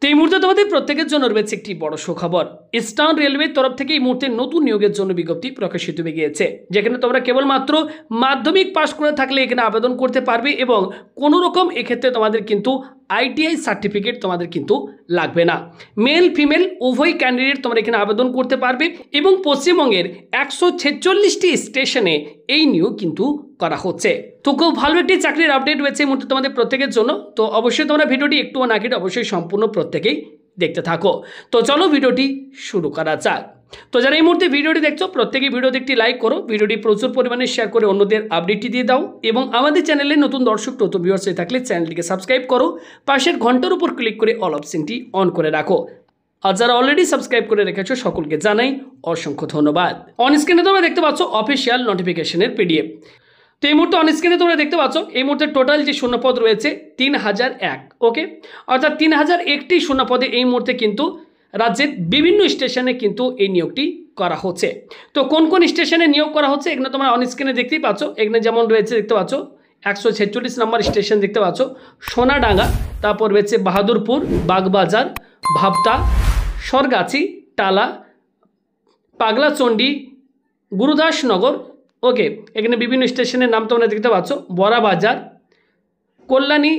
তো এই মুহূর্তে তোমাদের প্রত্যেকের জন্য রয়েছে একটি বড় সুখবর। ইস্টার্ন রেলওয়ের তরফ থেকে এই মুহূর্তে নতুন নিয়োগের জন্য বিজ্ঞপ্তি প্রকাশিত হয়ে গিয়েছে, যেখানে তোমরা কেবলমাত্র মাধ্যমিক পাশ করে থাকলে এখানে আবেদন করতে পারবে এবং কোনো রকম এক্ষেত্রে তোমাদের কিন্তু আইটিআই সার্টিফিকেট তোমাদের কিন্তু লাগবে না। মেল ফিমেল উভয় ক্যান্ডিডেট তোমরা এখানে আবেদন করতে পারবে এবং পশ্চিমবঙ্গের 146টি স্টেশনে এই নিয়োগ কিন্তু করা হচ্ছে। তো খুব ভালো একটি চাকরির আপডেট রয়েছে এই মুহূর্তে তোমাদের প্রত্যেকের জন্য। তো অবশ্যই তোমরা ভিডিওটি একটুও না কেটে অবশ্যই সম্পূর্ণ প্রত্যেকেই দেখতে থাকো। তো চলো ভিডিওটি শুরু করা যাক। তো যারা এই মুহূর্তে ভিডিওটি দেখছো প্রত্যেকেই ভিডিওতে একটি লাইক করো, ভিডিওটি প্রচুর পরিমাণে শেয়ার করে অন্যদের আপডেটটি দিয়ে দাও এবং আমাদের চ্যানেলে নতুন দর্শক নতুন ভিউয়ার্স হয়ে থাকলে চ্যানেলটিকে সাবস্ক্রাইব করো, পাশের ঘন্টার উপর ক্লিক করে অল অপশনটি অন করে রাখো। আর যারা অলরেডি সাবস্ক্রাইব করে রেখেছো সকলকে জানাই অসংখ্য ধন্যবাদ। অন স্ক্রিনে তোমরা দেখতে পাচ্ছ অফিসিয়াল নোটিফিকেশনের পিডিএফ। তো এই মুহূর্তে অন স্ক্রিনে তোমরা দেখতে পাচ্ছ এই মুহূর্তে টোটাল যে শূন্যপদ রয়েছে 3001। ওকে, অর্থাৎ 3001টি শূন্যপদে এই মুহূর্তে কিন্তু রাজ্যের বিভিন্ন স্টেশনে কিন্তু এই নিয়োগটি করা হচ্ছে। তো কোন কোন স্টেশনে নিয়োগ করা হচ্ছে এখানে তোমরা অন স্ক্রিনে দেখতেই পাচ্ছ। এখানে যেমন রয়েছে দেখতে পাচ্ছ 146 নম্বর স্টেশন দেখতে পাচ্ছ সোনাডাঙ্গা, তারপর রয়েছে বাহাদুরপুর, বাগবাজার, ভাবতা, সরগাছি, টালা, পাগলাচণ্ডী, গুরুদাসনগর। ওকে, এখানে বিভিন্ন স্টেশনের নাম তোমরা দেখতে পাচ্ছ। বড়াবাজার, কল্যাণী,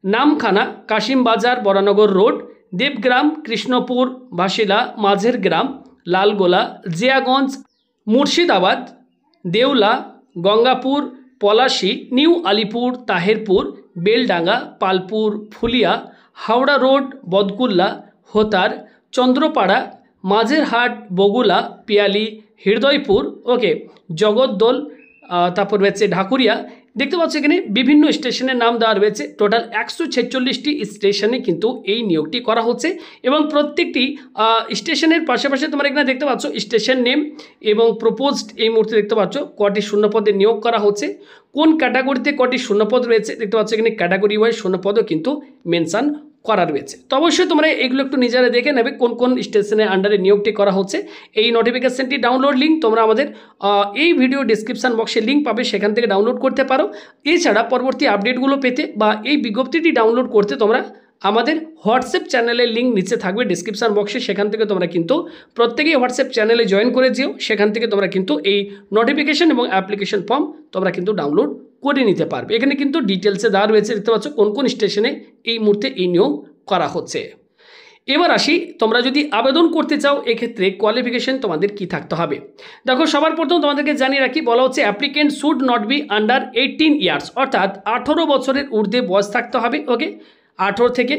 নামখানা, কাশিমবাজার, বরানগর রোড, দেবগ্রাম, কৃষ্ণপুর, ভাসিলা, মাঝের গ্রাম, লালগোলা, জিয়াগঞ্জ, মুর্শিদাবাদ, দেউলা, গঙ্গাপুর, পলাশী, নিউ আলিপুর, তাহেরপুর, বেলডাঙ্গা, পালপুর, ফুলিয়া, হাওড়া রোড, বদকুল্লা, হোতার, চন্দ্রপাড়া, মাঝেরহাট, বগুলা, পিয়ালি, হৃদয়পুর, ওকে, জগদ্দল, তারপর রয়েছে ঢাকুরিয়া। দেখতে পাচ্ছ এখানে বিভিন্ন স্টেশনের নাম দেওয়া রয়েছে। টোটাল 146টি স্টেশনে কিন্তু এই নিয়োগটি করা হচ্ছে এবং প্রত্যেকটি স্টেশনের পাশাপাশি তোমরা এখানে দেখতে পাচ্ছ স্টেশন নেম এবং প্রপোজড এই মুহূর্তে দেখতে পাচ্ছ কটি শূন্যপদে নিয়োগ করা হচ্ছে, কোন ক্যাটাগরিতে কটি শূন্যপদ রয়েছে দেখতে পাচ্ছ এখানে ক্যাটাগরি ওয়াইজ শূন্যপদও কিন্তু মেনশন করা রয়েছে। তো অবশ্যই তোমরা এগুলো একটু নিজেরা দেখে নেবে কোন কোন স্টেশনের আন্ডারে নিয়োগটি করা হচ্ছে। এই নোটিফিকেশনটি ডাউনলোড লিঙ্ক তোমরা আমাদের এই ভিডিও ডিসক্রিপশান বক্সে লিঙ্ক পাবে, সেখান থেকে ডাউনলোড করতে পারো। এছাড়া পরবর্তী আপডেটগুলো পেতে বা এই বিজ্ঞপ্তিটি ডাউনলোড করতে তোমরা আমাদের হোয়াটসঅ্যাপ চ্যানেলের লিঙ্ক নিচে থাকবে ডিসক্রিপশান বক্সে, সেখান থেকে তোমরা কিন্তু প্রত্যেকেই হোয়াটসঅ্যাপ চ্যানেলে জয়েন করে যেও। সেখান থেকে তোমরা কিন্তু এই নোটিফিকেশন এবং অ্যাপ্লিকেশন ফর্ম তোমরা কিন্তু ডাউনলোড করে নিতে পারবে। এখানে কিন্তু ডিটেলসে দেওয়া রয়েছে দেখতে পাচ্ছ কোন কোন স্টেশনে এই মুহূর্তে এই নিয়োগ করা হচ্ছে। এবার আসি, তোমরা যদি আবেদন করতে চাও এক্ষেত্রে কোয়ালিফিকেশন তোমাদের কি থাকতে হবে। দেখো সবার প্রথম তোমাদেরকে জানিয়ে রাখি, বলা হচ্ছে applicant should not be under 18 years, অর্থাৎ 18 বছরের ঊর্ধ্বে বয়স থাকতে হবে। ওকে, 18 থেকে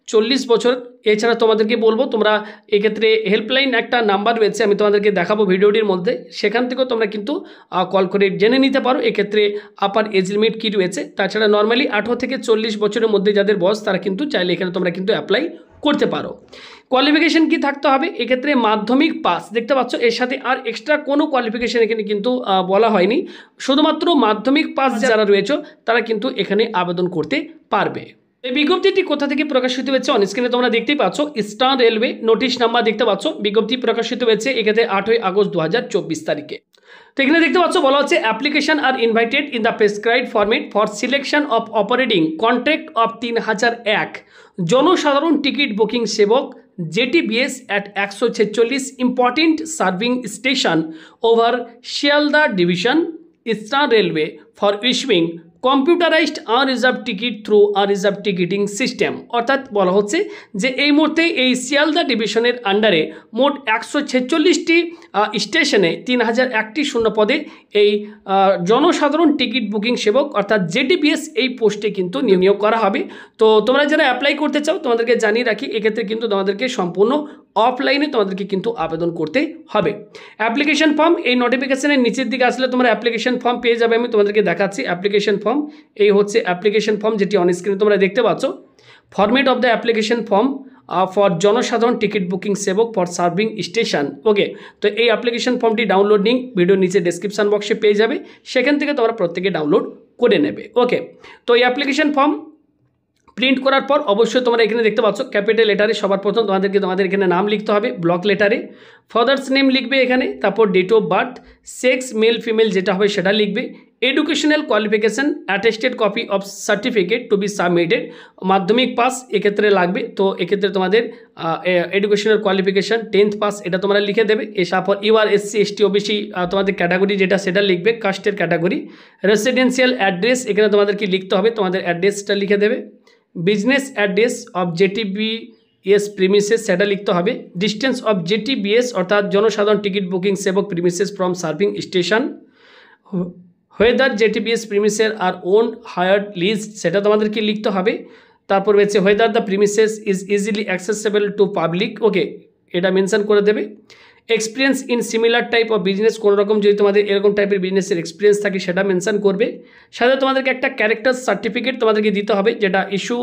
40 বছর। এছাড়া তোমাদেরকে বলবো তোমরা এক্ষেত্রে হেল্পলাইন একটা নাম্বার রয়েছে, আমি তোমাদেরকে দেখাবো ভিডিওটির মধ্যে, সেখান থেকেও তোমরা কিন্তু কল করে জেনে নিতে পারো এক্ষেত্রে আপার এজ লিমিট কী রয়েছে। তাছাড়া নর্মালি 18 থেকে 40 বছরের মধ্যে যাদের বয়স তারা কিন্তু চাইলে এখানে তোমরা কিন্তু অ্যাপ্লাই করতে পারো। কোয়ালিফিকেশন কি থাকতে হবে এক্ষেত্রে মাধ্যমিক পাস দেখতে পাচ্ছ, এর সাথে আর এক্সট্রা কোনো কোয়ালিফিকেশন এখানে কিন্তু বলা হয়নি, শুধুমাত্র মাধ্যমিক পাস যারা রয়েছে তারা কিন্তু এখানে আবেদন করতে পারবে। এই বিজ্ঞপ্তিটি কোথা থেকে প্রকাশিত হয়েছে অন স্ক্রিনে তোমরা দেখতেই পাচ্ছ, ইস্টার্ন রেলওয়ে নোটিশ নাম্বার দেখতে পাচ্ছ। বিজ্ঞপ্তি প্রকাশিত হয়েছে এক্ষেত্রে 8ই আগস্ট 2024 তারিখে। তো এখানে দেখতে পাচ্ছ বলা হচ্ছে অ্যাপ্লিকেশন আর invited in the prescribed format for selection of operating contract of 3001 জনসাধারণ টিকিট বুকিং সেবক JTBS at 146 important serving station over Shialda Division, Eastern Railway for issuing computerised unreserved ticket through unreserved ticketing system. অর্থাৎ বলা হচ্ছে যে এই মুহূর্তে এই শিয়ালদা ডিভিশনের আন্ডারে মোট 146টি স্টেশনে 3001টি শূন্যপদে এই জনসাধারণ টিকিট বুকিং সেবক অর্থাৎ JTBS এই পোস্টে কিন্তু নিয়োগ করা হবে। তো তোমরা যারা অ্যাপ্লাই করতে চাও তোমাদেরকে জানিয়ে রাখি এক্ষেত্রে কিন্তু তোমাদেরকে সম্পূর্ণ অফলাইনে তোমাদেরকে কিন্তু আবেদন করতে হবে। অ্যাপ্লিকেশন ফর্ম এই নোটিফিকেশনের নিচের দিকে আসলে তোমরা অ্যাপ্লিকেশন ফর্ম পেয়ে যাবে, আমি তোমাদেরকে দেখাচ্ছি অ্যাপ্লিকেশন ফর্ম। এই হচ্ছে অ্যাপ্লিকেশন ফর্ম যেটি অন স্ক্রিনে তোমরা দেখতে পাচ্ছ। Format of the application form for জনসাধারণ টিকিট বুকিং সেবক ফর সার্ভিং স্টেশন। ওকে, তো এই অ্যাপ্লিকেশন ফর্মটি ডাউনলোড লিঙ্ক ভিডিওর নিচে ডেসক্রিপশন বক্সে পেয়ে যাবে, সেখান থেকে তোমরা প্রত্যেকে ডাউনলোড করে নেবে। ওকে, তো এই অ্যাপ্লিকেশন ফর্ম প্রিন্ট করার পর অবশ্যই তোমরা এখানে দেখতে পাচ্ছ ক্যাপিটাল লেটারে সবার প্রথম তোমাদের এখানে নাম লিখতে হবে, ব্লক লেটারে ফাদার্স নেম লিখবে এখানে, তারপর date of birth, sex male female যেটা হবে সেটা লিখবে, educational qualification attested copy of certificate to be submitted, Madhyamik pass এক্ষেত্রে লাগবে। তো এক্ষেত্রে তোমাদের এডুকেশনাল কোয়ালিফিকেশান 10th পাস এটা তোমরা লিখে দেবে। তারপর ইউআর এসসি এসটি ওবিসি তোমাদের ক্যাটাগরি যেটা সেটা লিখবে, কাস্টের ক্যাটাগরি। রেসিডেন্সিয়াল অ্যাড্রেস এখানে তোমাদেরকে লিখতে হবে, তোমাদের অ্যাড্রেসটা লিখে দেবে। Business address of JTBS premises সেটা লিখতে হবে। ডিস্টেন্স অফ জেটিবিএস অর্থাৎ Jansadharan ticket booking Sevak premises from serving station. Whether JTBS premises are own hired lease সেটা তোমাদেরকে লিখতে হবে। তারপর রয়েছে whether the premises is easily accessible to public, okay এটা মেনশন করে দেবে। Experience in similar type of business, কোনো রকম যদি তোমাদের এরকম টাইপের বিজনেসের এক্সপিরিয়েন্স থাকে সেটা মেনশন করবে। সাথে তোমাদেরকে একটা ক্যারেক্টার সার্টিফিকেট তোমাদেরকে দিতে হবে, যেটা ইস্যু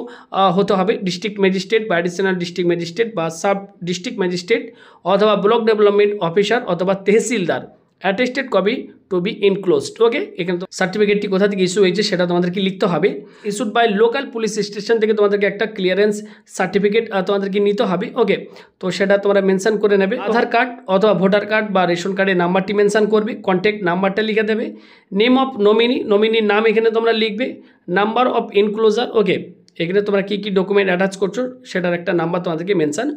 হতে হবে ডিস্ট্রিক্ট ম্যাজিস্ট্রেট বা অ্যাডিশনাল ডিস্ট্রিক্ট ম্যাজিস্ট্রেট বা সাব ডিস্ট্রিক্ট ম্যাজিস্ট্রেট অথবা ব্লক ডেভেলপমেন্ট অফিসার অথবা tehsildar. Attested copy to be enclosed, okay. এখানে তো সার্টিফিকেটটি কোথা থেকে ইস্যু হয়েছে সেটা তোমাদেরকে লিখতে হবে। Issued by local police station থেকে তোমাদেরকে একটা ক্লিয়ারেন্স সার্টিফিকেট তোমাদেরকে নিতে হবে, ওকে। তো সেটা তোমরা মেনশন করে নেবে। আধার কার্ড অথবা ভোটার কার্ড বা রেশন কার্ডের নাম্বারটি মেনশন করবে, কন্ট্যাক্ট নাম্বারটা লিখে দেবে। নেম অফ নমিনি, নমিনির নাম এখানে তোমরা লিখবে। নাম্বার অফ ইনক্লোজার, ওকে। এখানে তোমরা কী কী ডকুমেন্ট অ্যাটাচ করছো সেটার একটা নাম্বার তোমাদেরকে মেনশন